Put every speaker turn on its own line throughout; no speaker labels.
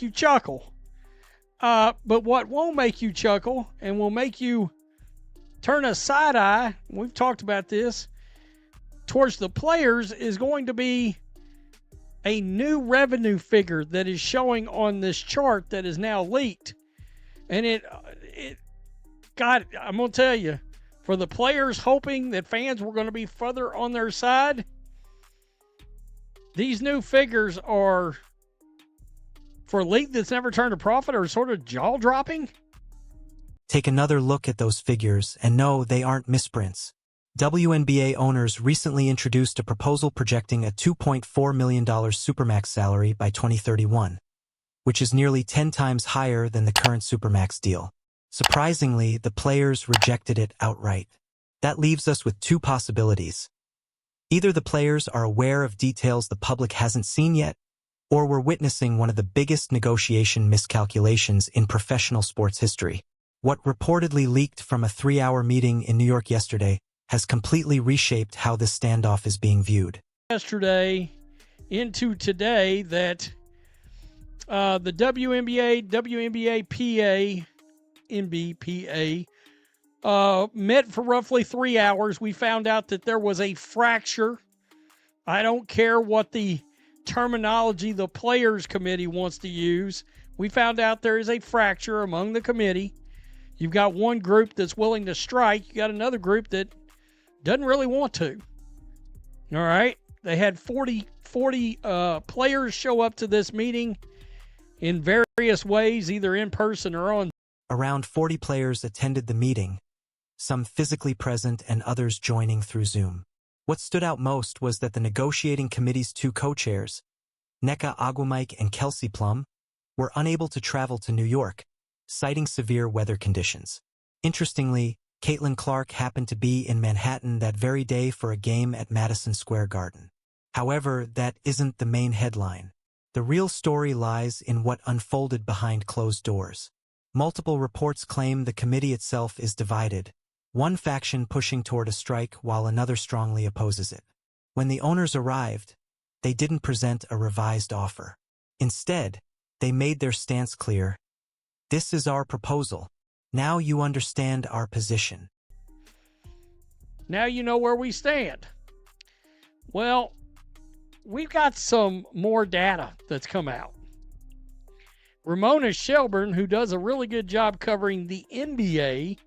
you chuckle. But what won't make you chuckle and will make you turn a side eye, we've talked about this, towards the players is going to be a new revenue figure that is showing on this chart that is now leaked. And God, I'm going to tell you, for the players hoping that fans were going to be further on their side, these new figures are, for a league that's never turned a profit, are sort of jaw-dropping.
Take another look at those figures and know they aren't misprints. WNBA owners recently introduced a proposal projecting a $2.4 million Supermax salary by 2031, which is nearly 10 times higher than the current Supermax deal. Surprisingly, the players rejected it outright. That leaves us with two possibilities. Either the players are aware of details the public hasn't seen yet, or we're witnessing one of the biggest negotiation miscalculations in professional sports history. What reportedly leaked from a 3-hour meeting in New York yesterday has completely reshaped how this standoff is being viewed.
Yesterday into today that the WNBA PA, NBPA, met for roughly 3 hours. We found out that there was a fracture. I don't care what the terminology the Players Committee wants to use. We found out there is a fracture among the committee. You've got one group that's willing to strike. You got another group that doesn't really want to. All right. They had 40 players show up to this meeting in various ways, either in person or on.
Around 40 players attended the meeting, some physically present and others joining through Zoom. What stood out most was that the negotiating committee's two co-chairs, Nneka Agwumike and Kelsey Plum, were unable to travel to New York, citing severe weather conditions. Interestingly, Caitlin Clark happened to be in Manhattan that very day for a game at Madison Square Garden. However, that isn't the main headline. The real story lies in what unfolded behind closed doors. Multiple reports claim the committee itself is divided, one faction pushing toward a strike while another strongly opposes it. When the owners arrived, they didn't present a revised offer. Instead, they made their stance clear. This is our proposal. Now you understand our position.
Now you know where we stand. Well, we've got some more data that's come out. Ramona Shelburne, who does a really good job covering the NBA,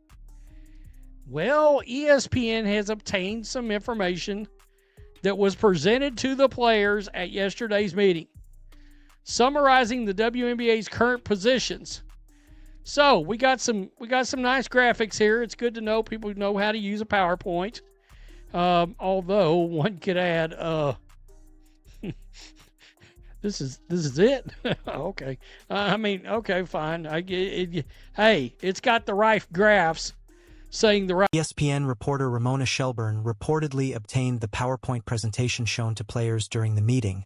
well, ESPN has obtained some information that was presented to the players at yesterday's meeting, summarizing the WNBA's current positions. So we got some nice graphics here. It's good to know people know how to use a PowerPoint. Although one could add, this is it. Okay. Okay, fine. Hey, it's got the right graphs saying the right.
ESPN reporter Ramona Shelburne reportedly obtained the PowerPoint presentation shown to players during the meeting,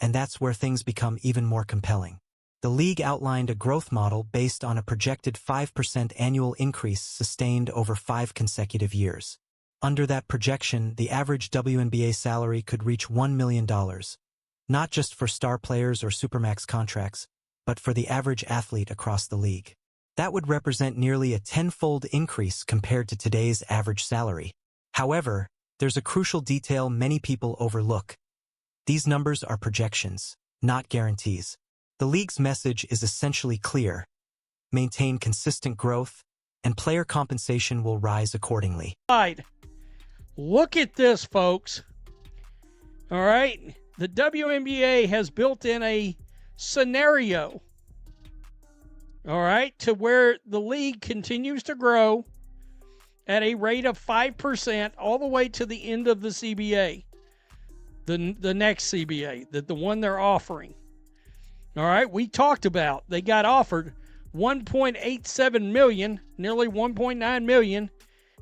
and that's where things become even more compelling. The league outlined a growth model based on a projected 5% annual increase sustained over 5 consecutive years. Under that projection, the average WNBA salary could reach $1 million, not just for star players or Supermax contracts, but for the average athlete across the league. That would represent nearly a 10-fold increase compared to today's average salary. However, there's a crucial detail many people overlook. These numbers are projections, not guarantees. The league's message is essentially clear. Maintain consistent growth, and player compensation will rise accordingly.
Right. Look at this, folks. All right. The WNBA has built in a scenario, all right, to where the league continues to grow at a rate of 5% all the way to the end of the CBA, the next CBA, the one they're offering. All right, we talked about they got offered $1.87 million, nearly $1.9 million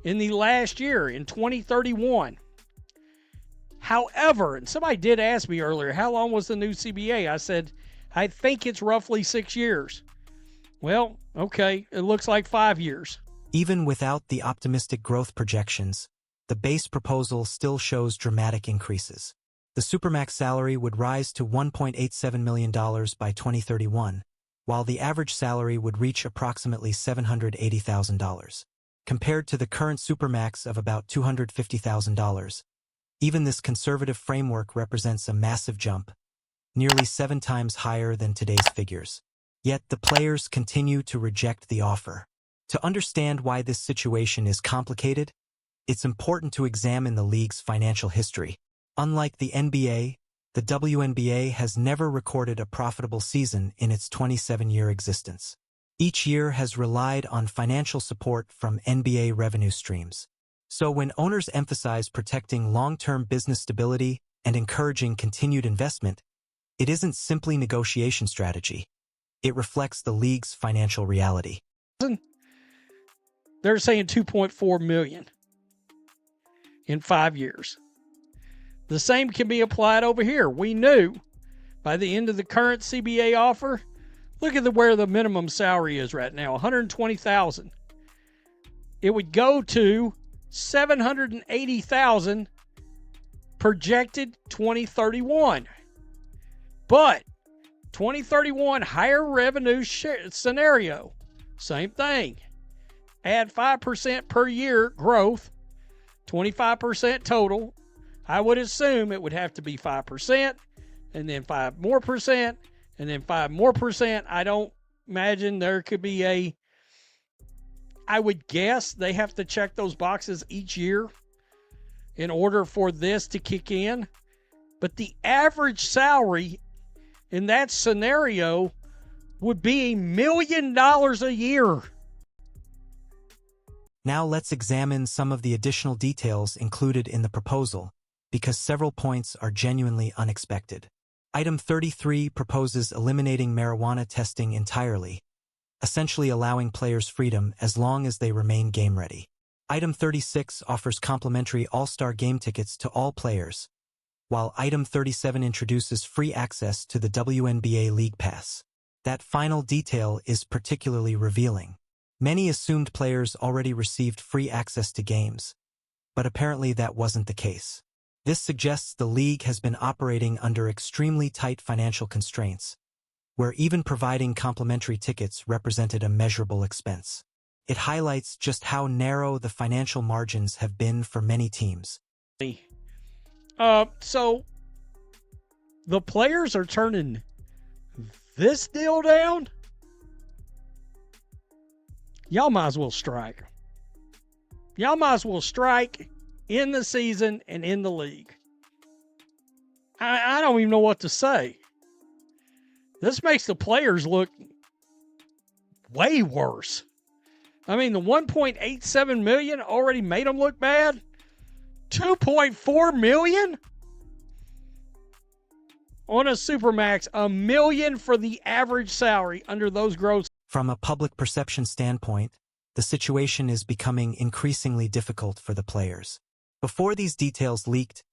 in the last year in 2031. However, and somebody did ask me earlier, how long was the new CBA? I said, I think it's roughly 6 years. Well, okay, it looks like 5 years.
Even without the optimistic growth projections, the base proposal still shows dramatic increases. The Supermax salary would rise to $1.87 million by 2031, while the average salary would reach approximately $780,000. Compared to the current supermax of about $250,000, even this conservative framework represents a massive jump, nearly 7 times higher than today's figures. Yet the players continue to reject the offer. To understand why this situation is complicated, it's important to examine the league's financial history. Unlike the NBA, the WNBA has never recorded a profitable season in its 27-year existence. Each year has relied on financial support from NBA revenue streams. So when owners emphasize protecting long-term business stability and encouraging continued investment, it isn't simply negotiation strategy. It reflects the league's financial reality.
They're saying $2.4 million in 5 years. The same can be applied over here. We knew by the end of the current CBA offer, look at where the minimum salary is right now, $120,000. It would go to $780,000 projected 2031. But 2031 higher revenue scenario, same thing. Add 5% per year growth, 25% total. I would assume it would have to be 5%, and then 5 more percent, and then 5 more percent. I don't imagine there could be I would guess they have to check those boxes each year in order for this to kick in. But the average salary in that scenario would be $1 million a year.
Now let's examine some of the additional details included in the proposal, because several points are genuinely unexpected. Item 33 proposes eliminating marijuana testing entirely, essentially allowing players freedom as long as they remain game-ready. Item 36 offers complimentary All-Star game tickets to all players, while Item 37 introduces free access to the WNBA League Pass. That final detail is particularly revealing. Many assumed players already received free access to games, but apparently that wasn't the case. This suggests the league has been operating under extremely tight financial constraints, where even providing complimentary tickets represented a measurable expense. It highlights just how narrow the financial margins have been for many teams.
So the players are turning this deal down? Y'all might as well strike. Y'all might as well strike in the season and in the league. I don't even know what to say. This makes the players look way worse. I mean, the $1.87 million already made them look bad. $2.4 million on a Supermax, $1 million for the average salary under those gross.
From a public perception standpoint, the situation is becoming increasingly difficult for the players. Before these details leaked,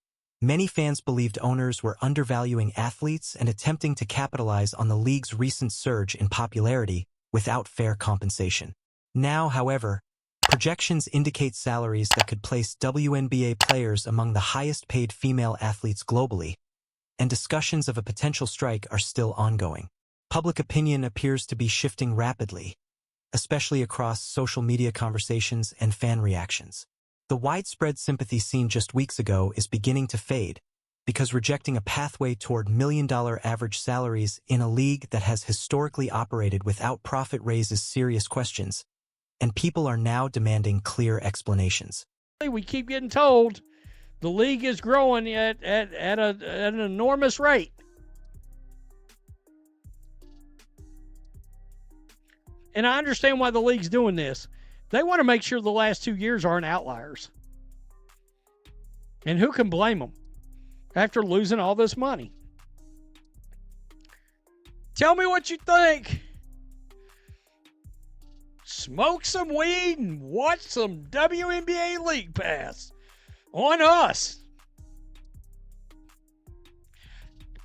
many fans believed owners were undervaluing athletes and attempting to capitalize on the league's recent surge in popularity without fair compensation. Now, however, projections indicate salaries that could place WNBA players among the highest-paid female athletes globally, and discussions of a potential strike are still ongoing. Public opinion appears to be shifting rapidly, especially across social media conversations and fan reactions. The widespread sympathy seen just weeks ago is beginning to fade, because rejecting a pathway toward million-dollar average salaries in a league that has historically operated without profit raises serious questions, and people are now demanding clear explanations.
We keep getting told the league is growing at an enormous rate. And I understand why the league's doing this. They want to make sure the last 2 years aren't outliers. And who can blame them after losing all this money? Tell me what you think. Smoke some weed and watch some WNBA League Pass on us.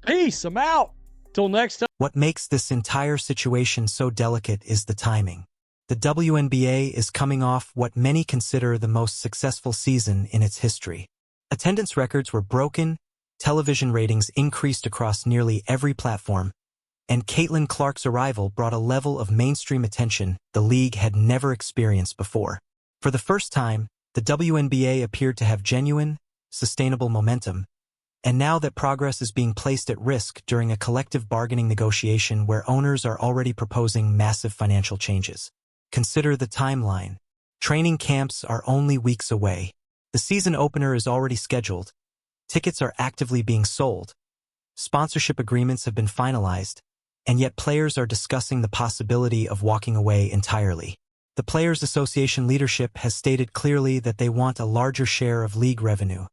Peace. I'm out. Till next time.
What makes this entire situation so delicate is the timing. The WNBA is coming off what many consider the most successful season in its history. Attendance records were broken, television ratings increased across nearly every platform, and Caitlin Clark's arrival brought a level of mainstream attention the league had never experienced before. For the first time, the WNBA appeared to have genuine, sustainable momentum, and now that progress is being placed at risk during a collective bargaining negotiation where owners are already proposing massive financial changes. Consider the timeline. Training camps are only weeks away. The season opener is already scheduled. Tickets are actively being sold. Sponsorship agreements have been finalized, and yet players are discussing the possibility of walking away entirely. The Players Association leadership has stated clearly that they want a larger share of league revenue,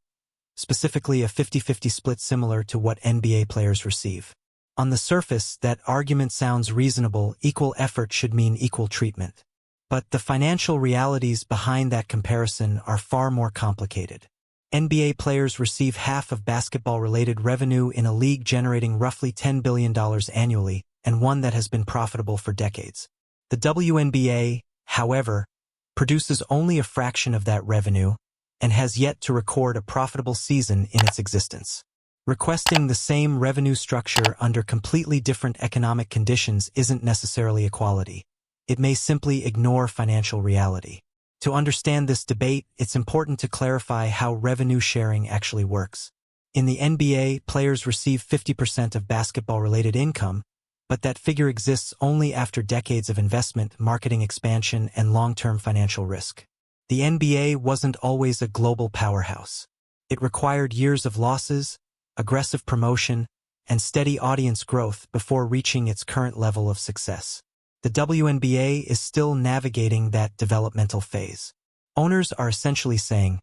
specifically a 50-50 split similar to what NBA players receive. On the surface, that argument sounds reasonable. Equal effort should mean equal treatment. But the financial realities behind that comparison are far more complicated. NBA players receive half of basketball-related revenue in a league generating roughly $10 billion annually, and one that has been profitable for decades. The WNBA, however, produces only a fraction of that revenue and has yet to record a profitable season in its existence. Requesting the same revenue structure under completely different economic conditions isn't necessarily equality. It may simply ignore financial reality. To understand this debate, it's important to clarify how revenue sharing actually works. In the NBA, players receive 50% of basketball-related income, but that figure exists only after decades of investment, marketing expansion, and long-term financial risk. The NBA wasn't always a global powerhouse. It required years of losses, aggressive promotion, and steady audience growth before reaching its current level of success. The WNBA is still navigating that developmental phase. Owners are essentially saying,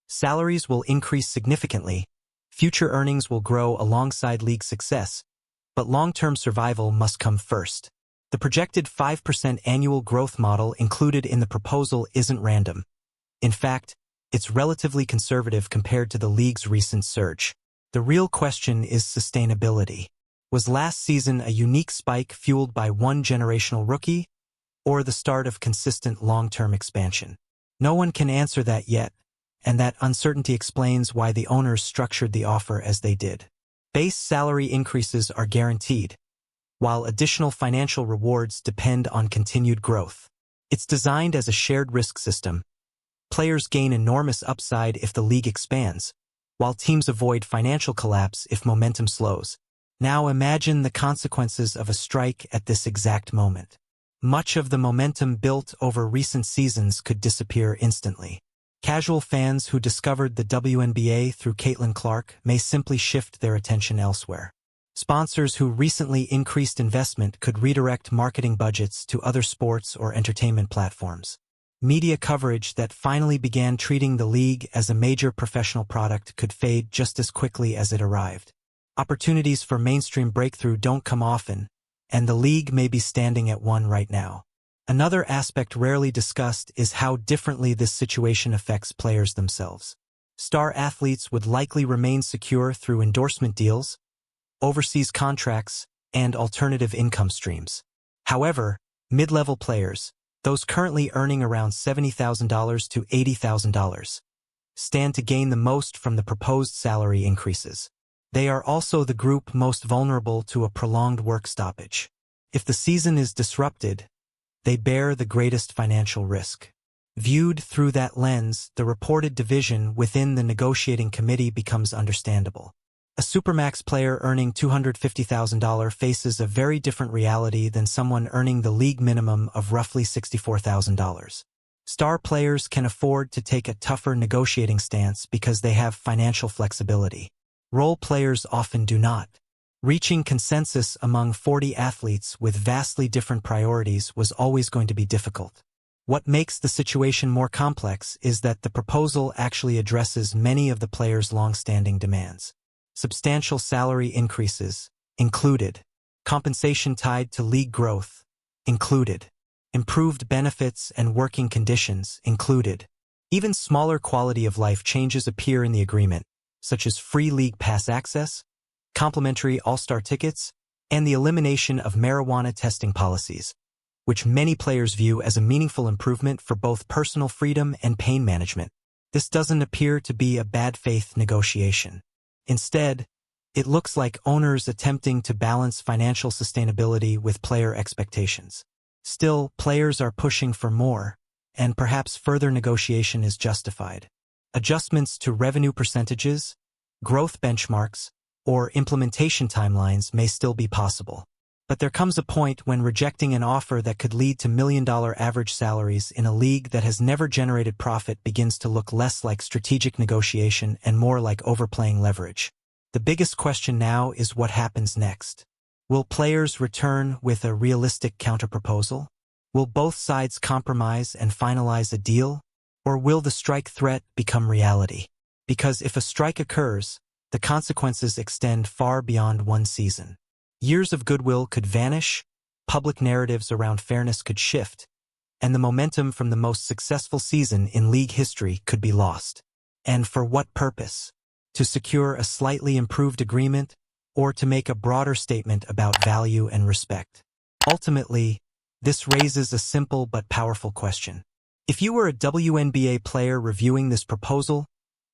salaries will increase significantly, future earnings will grow alongside league success, but long-term survival must come first. The projected 5% annual growth model included in the proposal isn't random. In fact, it's relatively conservative compared to the league's recent surge. The real question is sustainability. Was last season a unique spike fueled by one generational rookie, or the start of consistent long-term expansion? No one can answer that yet, and that uncertainty explains why the owners structured the offer as they did. Base salary increases are guaranteed, while additional financial rewards depend on continued growth. It's designed as a shared risk system. Players gain enormous upside if the league expands, while teams avoid financial collapse if momentum slows. Now imagine the consequences of a strike at this exact moment. Much of the momentum built over recent seasons could disappear instantly. Casual fans who discovered the WNBA through Caitlin Clark may simply shift their attention elsewhere. Sponsors who recently increased investment could redirect marketing budgets to other sports or entertainment platforms. Media coverage that finally began treating the league as a major professional product could fade just as quickly as it arrived. Opportunities for mainstream breakthrough don't come often, and the league may be standing at one right now. Another aspect rarely discussed is how differently this situation affects players themselves. Star athletes would likely remain secure through endorsement deals, overseas contracts, and alternative income streams. However, mid-level players, those currently earning around $70,000 to $80,000, stand to gain the most from the proposed salary increases. They are also the group most vulnerable to a prolonged work stoppage. If the season is disrupted, they bear the greatest financial risk. Viewed through that lens, the reported division within the negotiating committee becomes understandable. A Supermax player earning $250,000 faces a very different reality than someone earning the league minimum of roughly $64,000. Star players can afford to take a tougher negotiating stance because they have financial flexibility. Role players often do not. Reaching consensus among 40 athletes with vastly different priorities was always going to be difficult. What makes the situation more complex is that the proposal actually addresses many of the players' long-standing demands. Substantial salary increases, included. Compensation tied to league growth, included. Improved benefits and working conditions, included. Even smaller quality of life changes appear in the agreement, such as free league pass access, complimentary all-star tickets, and the elimination of marijuana testing policies, which many players view as a meaningful improvement for both personal freedom and pain management. This doesn't appear to be a bad faith negotiation. Instead, It looks like owners attempting to balance financial sustainability with player expectations. Still, players are pushing for more, and perhaps further negotiation is justified. Adjustments to revenue percentages, growth benchmarks, or implementation timelines may still be possible. But there comes a point when rejecting an offer that could lead to million-dollar average salaries in a league that has never generated profit begins to look less like strategic negotiation and more like overplaying leverage. The biggest question now is what happens next. Will players return with a realistic counterproposal? Will both sides compromise and finalize a deal? Or will the strike threat become reality? Because if a strike occurs, the consequences extend far beyond one season. Years of goodwill could vanish, public narratives around fairness could shift, and the momentum from the most successful season in league history could be lost. And for what purpose? To secure a slightly improved agreement, or to make a broader statement about value and respect? Ultimately, this raises a simple but powerful question. If you were a WNBA player reviewing this proposal,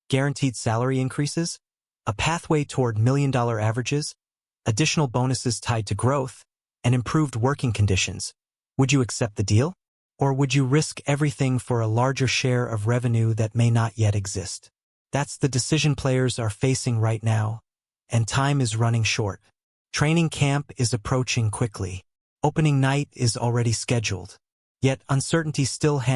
guaranteed salary increases, a pathway toward million-dollar averages, additional bonuses tied to growth, and improved working conditions, would you accept the deal? Or would you risk everything for a larger share of revenue that may not yet exist? That's the decision players are facing right now, and time is running short. Training camp is approaching quickly. Opening night is already scheduled. Yet uncertainty still hangs